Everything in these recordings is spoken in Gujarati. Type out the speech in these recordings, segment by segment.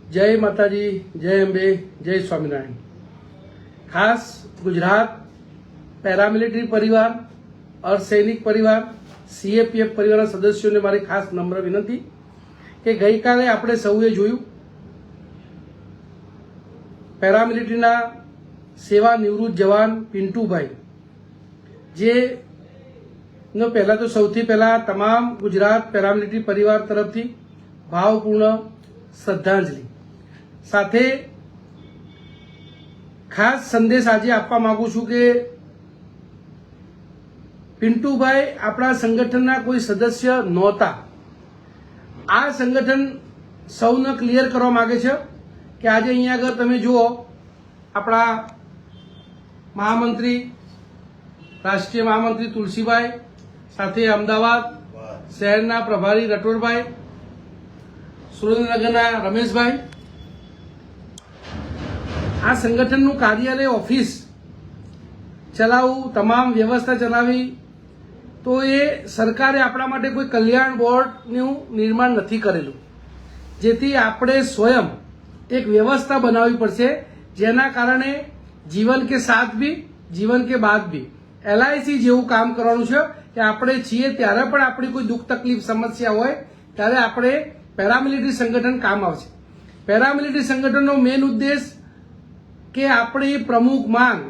जय माताजी, जय अंबे, जय स्वामीनारायण। खास गुजरात पैरामिलिट्री परिवार और सैनिक परिवार सीएपीएफ परिवाરના સદસ્યોને મારી ખાસ નમ્ર વિનંતી કે ગઈકાલે આપણે સૌએ જોયું પેરામિલિટ્રીના સેવા નિવૃત્ત જવાન પિન્ટુભાઈ જે નો પહેલા તો સૌથી પહેલા તમામ ગુજરાત પેરામિલિટ્રી પરિવાર તરફથી ભાવપૂર્ણ શ્રદ્ધાંજલિ સાથે ખાસ સંદેશ આજે આપવા માંગુ છું કે પિન્ટુભાઈ આપણા સંગઠનના કોઈ સદસ્ય નહોતા। આ સંગઠન સૌને ક્લિયર કરવા માંગે છે કે આજે અહીંયા આગળ તમે જુઓ આપણા મહામંત્રી રાષ્ટ્રીય મહામંત્રી તુલસીભાઈ સાથે અમદાવાદ શહેરના પ્રભારી રટોરભાઈ, સુરેન્દ્રનગરના રમેશભાઈ, આ સંગઠનનું કાર્યાલય ઓફિસ ચલાવવું, તમામ વ્યવસ્થા ચલાવી તો એ સરકારે આપણા માટે કોઈ કલ્યાણ બોર્ડનું નિર્માણ નથી કરેલું, જેથી આપણે સ્વયં એક વ્યવસ્થા બનાવવી પડશે જેના કારણે જીવન કે સાથ ભી જીવન કે બાદ ભી એલઆઈસી જેવું કામ કરવાનું છે કે આપણે છીએ ત્યારે પણ આપણી કોઈ દુઃખ તકલીફ સમસ્યા હોય ત્યારે આપણે પેરામિલિટરી સંગઠન કામ આવશે। પેરામિલિટરી સંગઠનનો મેઇન ઉદ્દેશ કે આપણી પ્રમુખ માંગ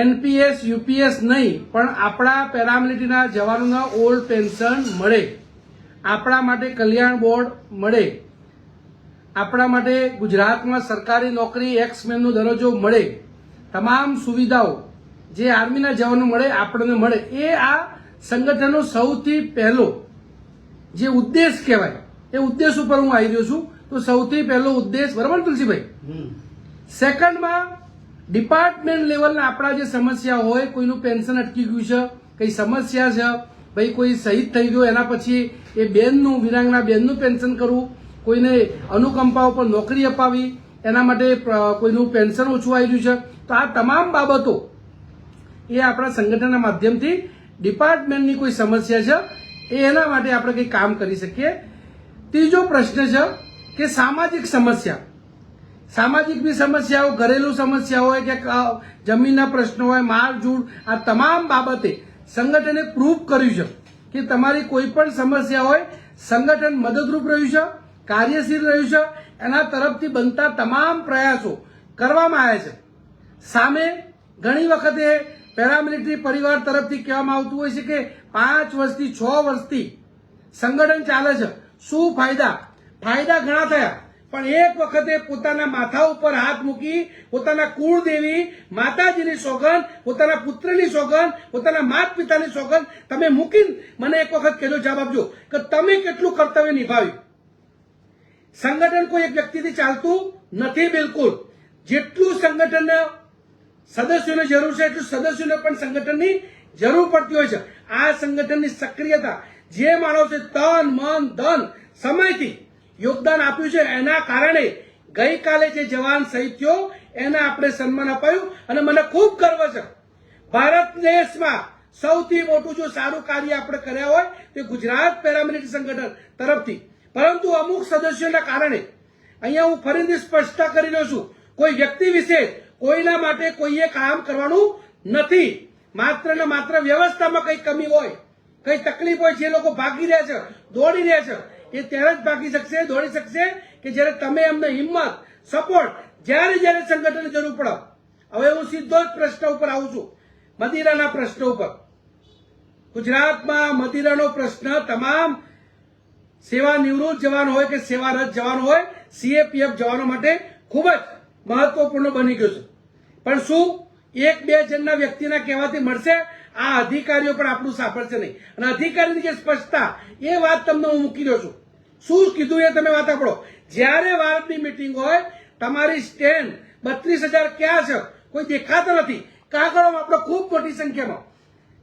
એનપીએસ યુપીએસ નહીં પણ આપણા પેરામિલિટરીના જવાનોને ઓલ્ડ પેન્શન મળે, આપણા માટે કલ્યાણ બોર્ડ મળે, આપણા માટે ગુજરાતમાં સરકારી નોકરી એક્સમેનનો દરજ્જો મળે, તમામ સુવિધાઓ જે આર્મીના જવાનો મળે આપણને મળે, એ આ સંગઠનનો સૌથી પહેલો જે ઉદ્દેશ કહેવાય એ ઉદ્દેશ ઉપર હું આવી રહ્યો છું। તો સૌથી પહેલો ઉદ્દેશ, બરાબર તુલસીભાઈ? સેકન્ડમાં ડિપાર્ટમેન્ટ લેવલના આપણા જે સમસ્યા હોય, કોઈનું પેન્શન અટકી ગયું છે, કઈ સમસ્યા છે, ભાઈ કોઈ શહીદ થઈ ગયો એના પછી એ બેનનું, વિરાંગના બેનનું પેન્શન કરવું, કોઈને અનુકંપા ઉપર નોકરી અપાવી એના માટે કોઈનું પેન્શન ઓછું આવી રહ્યું છે, તો આ તમામ બાબતો એ આપણા સંગઠનના માધ્યમથી ડિપાર્ટમેન્ટની કોઈ સમસ્યા છે એના માટે આપણે કંઈ કામ કરી શકીએ। ત્રીજો પ્રશ્ન છે કે સામાજિક સમસ્યા, સામાજિક બી સમસ્યાઓ, ઘરેલું સમસ્યા હોય કે જમીનના પ્રશ્નો હોય, મારઝૂડ, આ તમામ બાબતે સંગઠને પ્રૂવ કર્યું છે કે તમારી કોઈ પણ સમસ્યા હોય સંગઠન મદદરૂપ રહ્યું છે, કાર્યશીલ રહ્યું છે, એના તરફથી બનતા તમામ પ્રયાસો કરવામાં આવ્યા છે। સામે ઘણી વખતે પેરામિલિટરી પરિવાર તરફથી કહેવામાં આવતું હોય છે કે 5 વર્ષથી 6 વર્ષથી સંગઠન ચાલે છે, શું ફાયદા? ફાયદા ઘણા થયા, પણ એક વખતે પોતાના માથા ઉપર હાથ મૂકી પોતાના કુળદેવી માતાજીની સોગંદ, પોતાના પુત્રની સોગંદ, પોતાના માતા પિતાની સોગંદ તમે મૂકીને મને એક વખત કહેજો, જવાબ આપજો કે તમે કેટલું કર્તવ્ય નિભાવ્યું। સંગઠન કોઈ એક વ્યક્તિથી ચાલતું નથી બિલકુલ। જેટલું સંગઠનના સદસ્યોને જરૂર છે એટલું સદસ્યોને પણ સંગઠનની જરૂર પડતી હોય છે। આ સંગઠનની સક્રિયતા જે માણસે તન મન ધન સમયથી યોગદાન આપ્યું છે એના કારણે ગઈકાલે જે જવાન શહીદ થયો એને આપણે સન્માન અપાયું અને મને ખૂબ ગર્વ છે। ભારત દેશમાં સૌથી મોટું જો સારું કાર્ય આપણે કર્યા હોય તે ગુજરાત પેરામિલિટરી સંગઠન તરફથી, પરંતુ અમુક સદસ્યોના કારણે અહીંયા હું ફરીથી સ્પષ્ટતા કરી રહ્યો છું, કોઈ વ્યક્તિ વિશે કોઈના માટે કોઈએ કામ કરવાનું નથી। માત્ર ને માત્ર વ્યવસ્થામાં કઈ કમી હોય, કઈ તકલીફ હોય, જે લોકો ભાગી રહ્યા છે, દોડી રહ્યા છે, એ ત્યારે જ ભાગી શકશે, દોડી શકશે કે જ્યારે તમે એમને હિંમત, સપોર્ટ, જ્યારે જ્યારે સંગઠનની જરૂર પડે। હવે હું સીધો જ પ્રશ્ન ઉપર આવું છું, મદિરાના પ્રશ્ન ઉપર। ગુજરાતમાં મદિરાનો પ્રશ્ન તમામ સેવા નિવૃત્ત જવાન હોય કે સેવારત જવાન હોય, સીએપીએફ જવાનો માટે ખૂબ જ મહત્વપૂર્ણ બની ગયો છે। પણ શું 1-2 જણના વ્યક્તિના કહેવાથી મળશે? આ અધિકારીઓ પણ આપણું સાંભળશે નહીં, અને અધિકારીની જે સ્પષ્ટતા એ વાત તમને હું મૂકી રહ્યો છું। શું કીધું એ તમે વાત સાંભળો। જ્યારે વારની મીટિંગ હોય તમારી સ્ટેન્ડ 32,000 ક્યાં છે? કોઈ દેખાતા નથી। કાગળોમાં આપણે ખૂબ મોટી સંખ્યામાં,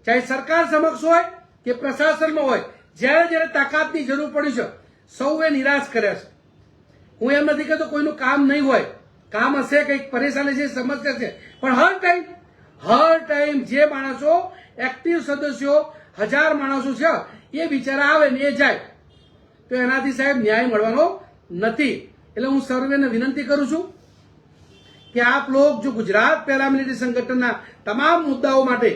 ચાહે સરકાર સમક્ષ હોય કે પ્રશાસનમાં હોય, જ્યારે જ્યારે તાકાતની જરૂર પડી છે સૌએ નિરાશ કર્યા છે। હું એમ નથી કહેતો કોઈનું કામ નહીં હોય, કામ હશે, કંઈક પરેશાની છે, સમસ્યા છે, પણ હર ટાઈમ જે માણસો એક્ટિવ સદસ્યો 1000 માણસો છે એ બિચારા આવે ને એ જાય, તો એનાથી સાહેબ ન્યાય મળવાનો નથી। એટલે હું સર્વેને વિનંતી કરું છું કે આપ લોગ જો ગુજરાત પેરામિલિટરી સંગઠનના તમામ મુદ્દાઓ માટે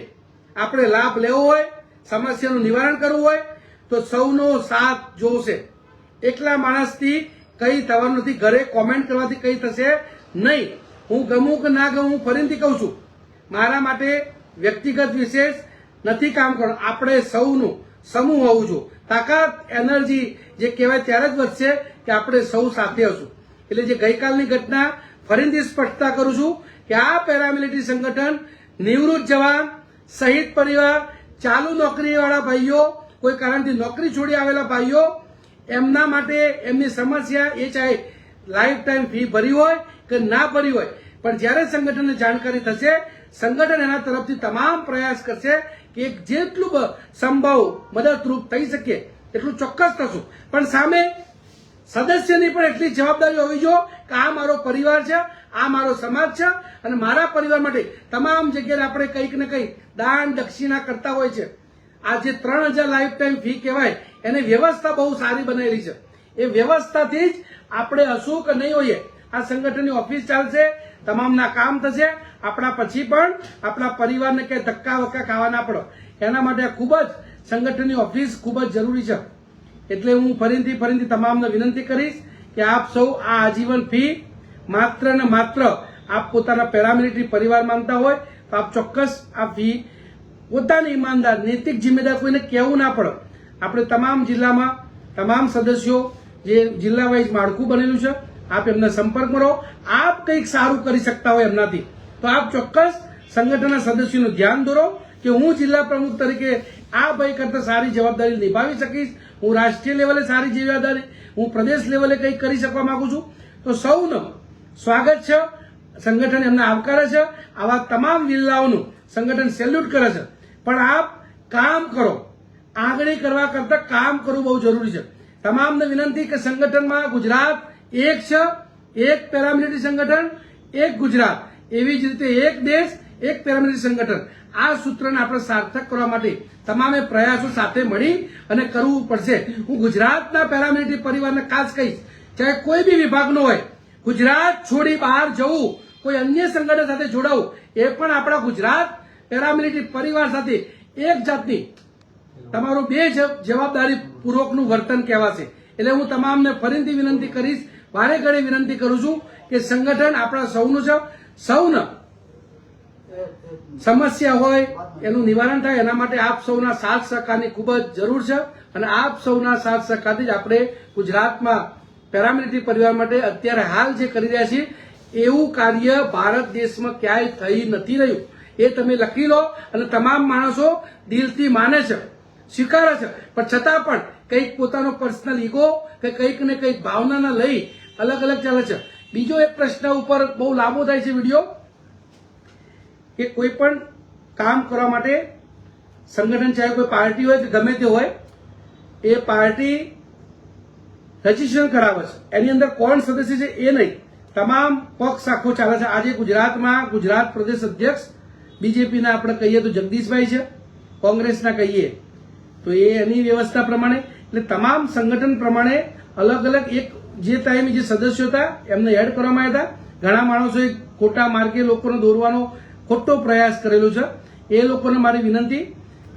આપણે લાભ લેવો હોય, સમસ્યાનું નિવારણ કરવું હોય તો સૌનો સાથ જોશે. એકલા માણસથી કઈ થવાનું નથી. ઘરે કોમેન્ટ કરવાથી કઈ થશે નહીં. હું ગમું કે ના ગમું ફરીથી કહું છું, મારા માટે વ્યક્તિગત વિશેષ નથી કામ કરવાનું. આપણે સૌનું સમૂહ હોવું જોઈએ. તાકાત એનર્જી જે કહેવાય ત્યારે જ વધશે કે આપણે સૌ સાથે હશું. એટલે જે ગઈકાલની ઘટના ફરીથી સ્પષ્ટતા કરું છું કે આ પેરામિલિટરી સંગઠન નિવૃત્ત જવાન, શહીદ પરિવાર, ચાલુ નોકરીવાળા ભાઈઓ, કોઈ કારણથી નોકરી છોડી આવેલા ભાઈઓ, એમના માટે એમની સમસ્યા એ ચાહે લાઈફ ટાઈમ ફી ભરી હોય કે ના ભરી હોય, પણ જ્યારે સંગઠનને જાણકારી થશે, સંગઠન એના તરફથી તમામ પ્રયાસ કરશે કે જેટલું સંભવ મદદરૂપ થઈ શકે એટલું ચોક્કસ થશું. પણ સામે સદસ્યની પણ એટલી જવાબદારી હોવી જોઈએ કે આ મારો પરિવાર છે, આ મારો સમાજ છે અને મારા પરિવાર માટે તમામ જગ્યાએ આપણે કંઈક ને કંઈક દાન દક્ષિણા કરતા હોય છે. આ જે 3000 લાઈફ ટાઈમ ફી કહેવાય એને વ્યવસ્થા બહુ સારી બનાવેલી છે. એ વ્યવસ્થાથી જ આપણે હશું કે નહીં હોઈએ. આ સંગઠનની ઓફિસ ચાલશે, તમામના કામ થશે. આપણા પછી પણ આપણા પરિવારને કઈ ધક્કા વક્કા ખાવા ના પડે એના માટે ખૂબ જ સંગઠનની ઓફિસ ખૂબ જ જરૂરી છે. એટલે હું ફરીથી તમામને વિનંતી કરીશ કે આપ સૌ આ આજીવન ફી માત્ર ને માત્ર આપ પોતાના પેરામિલિટરી પરિવાર માનતા હોય તો આપ ચોક્કસ આ ફી પોતાની ઈમાનદાર નૈતિક જિમ્મેદાર કોઈને કહેવું ના પડે. આપણે તમામ જિલ્લામાં તમામ સદસ્યો જે જિલ્લા વાઇઝ માળખું બનેલું છે, આપ એમના સંપર્કમાં રહો. આપ કંઈક સારું કરી શકતા હોય એમનાથી તો આપ ચોક્કસ સંગઠનના સદસ્યોનું ધ્યાન દોરો કે હું જિલ્લા પ્રમુખ તરીકે આ ભાઈ કરતા સારી જવાબદારી નિભાવી શકીશ, હું રાષ્ટ્રીય લેવલે સારી જવાબદારી, હું પ્રદેશ લેવલે કંઈક કરી શકવા માંગુ છું. તો સૌનું સ્વાગત છે. સંગઠન એમને આવકારે છે. આવા તમામ જિલ્લાઓનું સંગઠન સેલ્યુટ કરે છે. પણ આપ કામ કરો. આંગળી કરવા કરતા કામ કરવું બહુ જરૂરી છે. તમામને વિનંતી કે સંગઠનમાં ગુજરાત એક છે, એક પેરામિલિટરી સંગઠન, એક ગુજરાત, એવી જ રીતે એક દેશ, એક પેરામિલિટરી સંગઠન. આ સૂત્રને આપણે સાર્થક કરવા માટે તમામે પ્રયાસો સાથે મળી અને કરવું પડશે. હું ગુજરાતના પેરામિલિટરી પરિવારને ખાસ કહીશ, ચાહે કોઈ બી વિભાગનો હોય, ગુજરાત છોડી બહાર જવું, કોઈ અન્ય સંગઠન સાથે જોડાવું, એ પણ આપણા ગુજરાત પેરામિલિટરી પરિવાર સાથે એક જાતની તમારું બે જવાબદારી પૂર્વકનું વર્તન કહેવાશે. એટલે હું તમામને ફરીથી વિનંતી કરીશ, વારે ઘડે વિનંતી કરું છું કે સંગઠન આપણા સૌનું છે. સૌને સમસ્યા હોય એનું નિવારણ થાય એના માટે આપ સૌના સાથ સહકારની ખૂબ જ જરૂર છે. અને આપ સૌના સાથ સહકારથી જ આપણે ગુજરાતમાં પેરામિલિટરી પરિવાર માટે અત્યારે હાલ જે કરી રહ્યા છીએ એવું કાર્ય ભારત દેશમાં ક્યાંય થઈ નથી રહ્યું. એ તમે લખી લો અને તમામ માણસો દિલથી માને છે, સ્વીકારે છે, પણ છતાં પણ કંઈક પોતાનો પર્સનલ ઈગો કે કંઈક ને કંઈક ભાવનાના લઈ અલગ અલગ ચાલે છે. બીજો એક પ્રશ્ન ઉપર બહુ લાંબો થાય છે વિડીયો કે કોઈ પણ કામ કરવા માટે સંગઠન ચાહે કોઈ પાર્ટી હોય કે ગમે તે હોય, એ પાર્ટી રજીસ્ટ્રેશન કરાવે છે. એની અંદર કોણ સદસ્ય છે એ નહીં, તમામ પક્ષ આખો ચાલે છે. આજે ગુજરાતમાં ગુજરાત પ્રદેશ અધ્યક્ષ બીજેપીના આપણે કહીએ તો જગદીશભાઈ છે, કોંગ્રેસના કહીએ તો એ એની વ્યવસ્થા પ્રમાણે, એટલે તમામ સંગઠન પ્રમાણે અલગ અલગ એક જે ટાઈમે જે સદસ્યો હતા એમને એડ કરવામાં આવ્યા હતા. ઘણા માણસોએ ખોટા માર્ગે લોકોને દોરવાનો ખોટો પ્રયાસ કરેલો છે. એ લોકોને મારી વિનંતી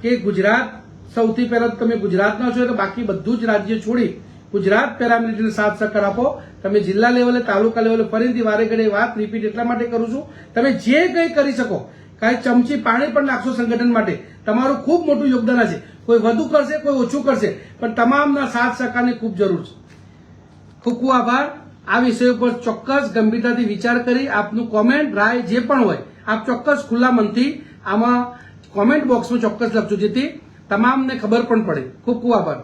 કે ગુજરાત સૌથી પહેલા તમે ગુજરાતના છો તો બાકી બધું જ રાજ્ય છોડી ગુજરાત પેરામિલિટરીને સાથ સહકાર આપો. તમે જિલ્લા લેવલે, તાલુકા લેવલે, ફરીથી વારે ઘડે વાત રિપીટ એટલા માટે કરું છું, તમે જે કંઈ કરી શકો, કાંઈ ચમચી પાણી પણ નાખશો સંગઠન માટે, તમારું ખૂબ મોટું યોગદાન હશે. કોઈ વધુ કરશે, કોઈ ઓછું કરશે, પણ તમામના સાથ સહકારની ખૂબ જરૂર છે. ખૂબ ખૂબ આભાર. આ વિષય ઉપર ચોક્કસ ગંભીરતાથી વિચાર કરી આપનું કોમેન્ટ, રાય જે પણ હોય આપ ચોક્કસ ખુલ્લા મનથી આમાં કોમેન્ટ બોક્સમાં ચોક્કસ લખજો, જેથી તમામને ખબર પણ પડે. ખૂબ ખૂબ આભાર.